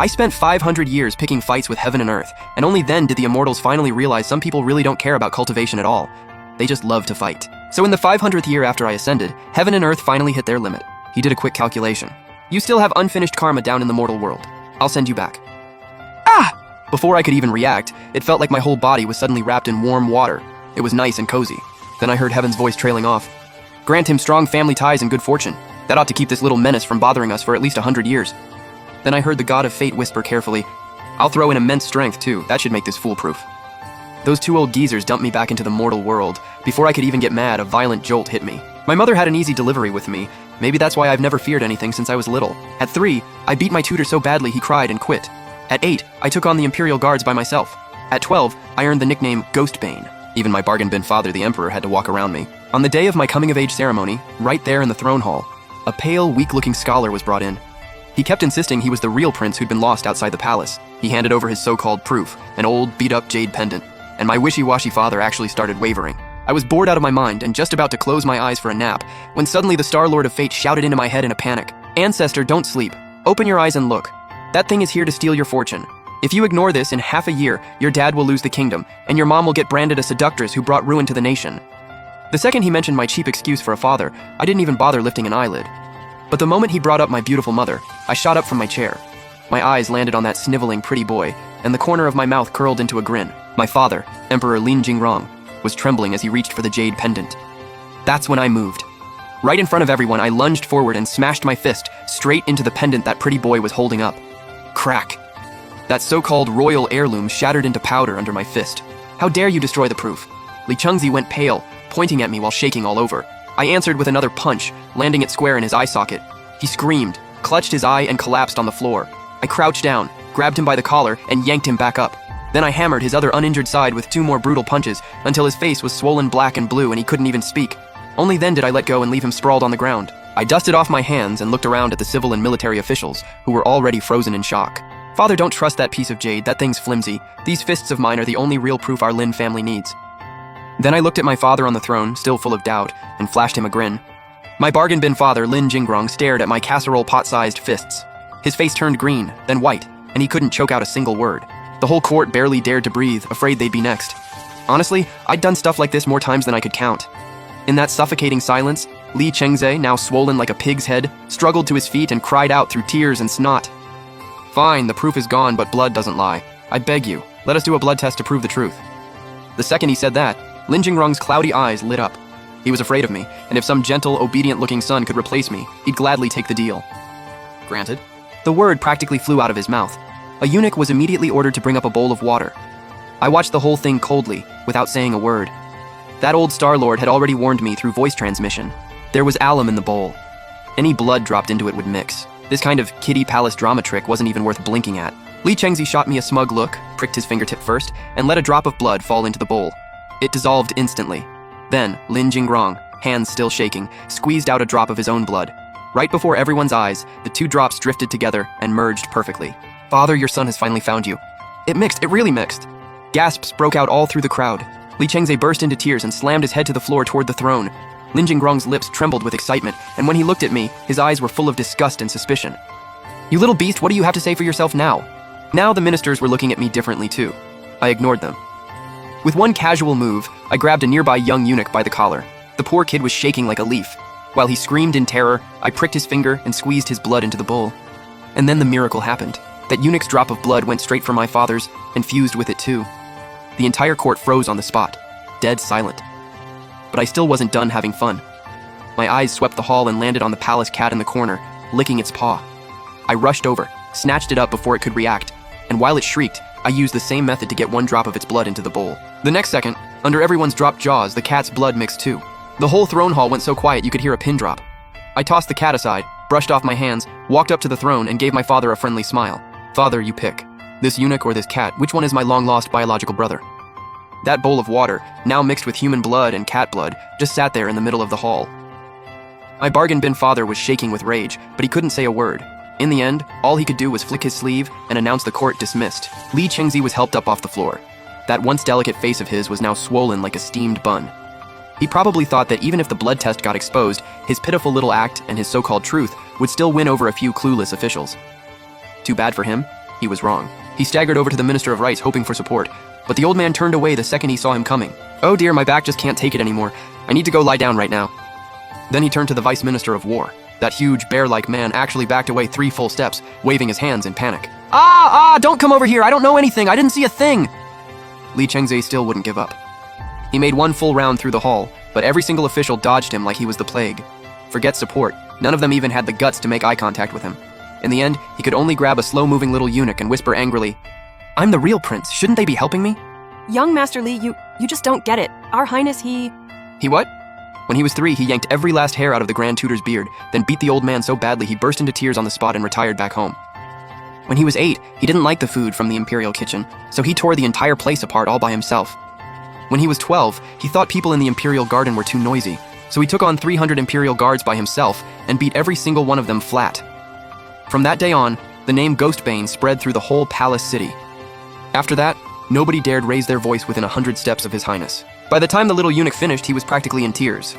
I spent 500 years picking fights with heaven and earth, and only then did the immortals finally realize some people really don't care about cultivation at all. They just love to fight. So in the 500th year after I ascended, heaven and earth finally hit their limit. He did a quick calculation. You still have unfinished karma down in the mortal world. I'll send you back. Ah! Before I could even react, it felt like my whole body was suddenly wrapped in warm water. It was nice and cozy. Then I heard heaven's voice trailing off. Grant him strong family ties and good fortune. That ought to keep this little menace from bothering us for at least 100 years. Then I heard the god of fate whisper carefully, I'll throw in immense strength too. That should make this foolproof. Those two old geezers dumped me back into the mortal world. Before I could even get mad, a violent jolt hit me. My mother had an easy delivery with me. Maybe that's why I've never feared anything since I was little. At 3, I beat my tutor so badly he cried and quit. At 8, I took on the Imperial Guards by myself. At 12, I earned the nickname Ghostbane. Even my bargain bin father, the Emperor, had to walk around me. On the day of my coming-of-age ceremony, right there in the throne hall, a pale, weak-looking scholar was brought in. He kept insisting he was the real prince who'd been lost outside the palace. He handed over his so-called proof, an old, beat-up jade pendant, and my wishy-washy father actually started wavering. I was bored out of my mind and just about to close my eyes for a nap, when suddenly the Star Lord of Fate shouted into my head in a panic. Ancestor, don't sleep. Open your eyes and look. That thing is here to steal your fortune. If you ignore this, in half a year, your dad will lose the kingdom, and your mom will get branded a seductress who brought ruin to the nation. The second he mentioned my cheap excuse for a father, I didn't even bother lifting an eyelid. But the moment he brought up my beautiful mother, I shot up from my chair. My eyes landed on that sniveling pretty boy, and the corner of my mouth curled into a grin. My father, Emperor Lin Jingrong, was trembling as he reached for the jade pendant. That's when I moved. Right in front of everyone, I lunged forward and smashed my fist straight into the pendant that pretty boy was holding up. Crack. That so-called royal heirloom shattered into powder under my fist. How dare you destroy the proof? Li Chengzi went pale, pointing at me while shaking all over. I answered with another punch, landing it square in his eye socket. He screamed, clutched his eye, and collapsed on the floor. I crouched down, grabbed him by the collar, and yanked him back up. Then I hammered his other uninjured side with 2 more brutal punches until his face was swollen black and blue and he couldn't even speak. Only then did I let go and leave him sprawled on the ground. I dusted off my hands and looked around at the civil and military officials, who were already frozen in shock. Father, don't trust that piece of jade. That thing's flimsy. These fists of mine are the only real proof our Lin family needs. Then I looked at my father on the throne, still full of doubt, and flashed him a grin. My bargain bin father, Lin Jingrong, stared at my casserole pot-sized fists. His face turned green, then white, and he couldn't choke out a single word. The whole court barely dared to breathe, afraid they'd be next. Honestly, I'd done stuff like this more times than I could count. In that suffocating silence, Li Chengzi, now swollen like a pig's head, struggled to his feet and cried out through tears and snot. Fine, the proof is gone, but blood doesn't lie. I beg you, let us do a blood test to prove the truth. The second he said that, Lin Jingrong's cloudy eyes lit up. He was afraid of me, and if some gentle, obedient-looking son could replace me, he'd gladly take the deal. Granted. The word practically flew out of his mouth. A eunuch was immediately ordered to bring up a bowl of water. I watched the whole thing coldly, without saying a word. That old Star-Lord had already warned me through voice transmission. There was alum in the bowl. Any blood dropped into it would mix. This kind of kiddie palace drama trick wasn't even worth blinking at. Li Chengzi shot me a smug look, pricked his fingertip first, and let a drop of blood fall into the bowl. It dissolved instantly. Then, Lin Jingrong, hands still shaking, squeezed out a drop of his own blood. Right before everyone's eyes, the 2 drops drifted together and merged perfectly. Father, your son has finally found you. It mixed, it really mixed. Gasps broke out all through the crowd. Li Chengzi burst into tears and slammed his head to the floor toward the throne. Lin Jingrong's lips trembled with excitement, and when he looked at me, his eyes were full of disgust and suspicion. You little beast, what do you have to say for yourself now? Now the ministers were looking at me differently too. I ignored them. With one casual move, I grabbed a nearby young eunuch by the collar. The poor kid was shaking like a leaf. While he screamed in terror, I pricked his finger and squeezed his blood into the bowl. And then the miracle happened. That eunuch's drop of blood went straight for my father's and fused with it too. The entire court froze on the spot, dead silent. But I still wasn't done having fun. My eyes swept the hall and landed on the palace cat in the corner, licking its paw. I rushed over, snatched it up before it could react, and while it shrieked, I used the same method to get 1 drop of its blood into the bowl. The next second, under everyone's dropped jaws, the cat's blood mixed too. The whole throne hall went so quiet you could hear a pin drop. I tossed the cat aside, brushed off my hands, walked up to the throne, and gave my father a friendly smile. Father, you pick. This eunuch or this cat, which one is my long-lost biological brother? That bowl of water, now mixed with human blood and cat blood, just sat there in the middle of the hall. My bargain bin father was shaking with rage, but he couldn't say a word. In the end, all he could do was flick his sleeve and announce the court dismissed. Li Chengzi was helped up off the floor. That once delicate face of his was now swollen like a steamed bun. He probably thought that even if the blood test got exposed, his pitiful little act and his so-called truth would still win over a few clueless officials. Too bad for him. He was wrong. He staggered over to the Minister of Rites, hoping for support, but the old man turned away the second he saw him coming. "Oh dear, my back just can't take it anymore. I need to go lie down right now." Then he turned to the Vice Minister of War. That huge, bear-like man actually backed away 3 full steps, waving his hands in panic. Don't come over here, I don't know anything, I didn't see a thing!" Li Chengzhe still wouldn't give up. He made 1 full round through the hall, but every single official dodged him like he was the plague. Forget support, none of them even had the guts to make eye contact with him. In the end, he could only grab a slow-moving little eunuch and whisper angrily, "I'm the real prince, shouldn't they be helping me?" Young Master Li, you just don't get it. Our Highness, He what? When he was 3, he yanked every last hair out of the Grand Tutor's beard, then beat the old man so badly he burst into tears on the spot and retired back home. When he was 8, he didn't like the food from the Imperial kitchen, so he tore the entire place apart all by himself. When he was 12, he thought people in the Imperial Garden were too noisy, so he took on 300 Imperial Guards by himself and beat every single one of them flat. From that day on, the name Ghostbane spread through the whole palace city. After that, nobody dared raise their voice within 100 steps of His Highness. By the time the little eunuch finished, he was practically in tears.